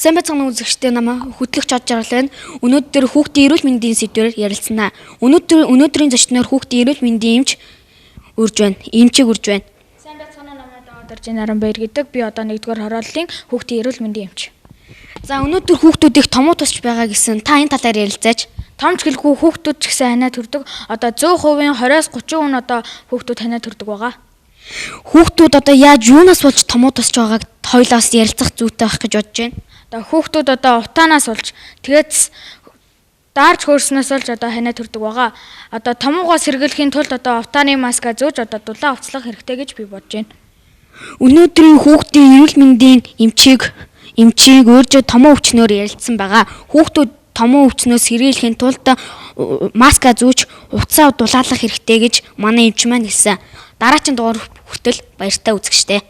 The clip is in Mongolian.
Сайн байцгаана үзэгчдээ намайг хөтлөх чад жаргал байна. Өнөөдөр хүүхдийн эрүүл мэндийн сэдвээр ярилцсанаа. Өнөөдрийн зочноор хүүхдийн эрүүл мэндийн эмчийг урьж байна. Сайн байцгаана, намайг Даржин Наранбаяр гэдэг. Би одоо 1-р хорооллын хүүхдийн эрүүл мэндийн эмч. За өнөөдөр хүүхдүүдийг томуу тусч байгаа гэсэн та энэ талаар ярилцаач. Томч гэлгүй хүүхдүүд ч гэсэн ханаа төрдөг. Одоо 100% 20-30% одоо хүүхдүүд ханаа төрдөг байгаа. Хүүхдүүд одоо яаж юунаас болж томуу тусч байгааг хоёлоос ярилцах зүйтэй байх гэж бодож байна. Одоо хүүхдүүд одоо утаанаас болж тэгээд даарч хөрснөөс болж одоо ханаа төрдөг байгаа. Одоо томуугоо сэргийлэхийн тулд одоо утааны маска зөөж одоо дулаан хувцлах хэрэгтэй гэж би бодож байна. Өнөөдрийн хүүхдийн эрүүл мэндийн эмчийг өөржөө томуу өвчнөөр ярилцсан байгаа. Хүүхдүүд томуу өвчнөөс сэргийлэхийн тулд маска зүүж утсаа дулаалах хэрэгтэй гэж манай эмч маань хэлсэн. Дараагийн дугаар хүртэл баяртай үзэгчтэй.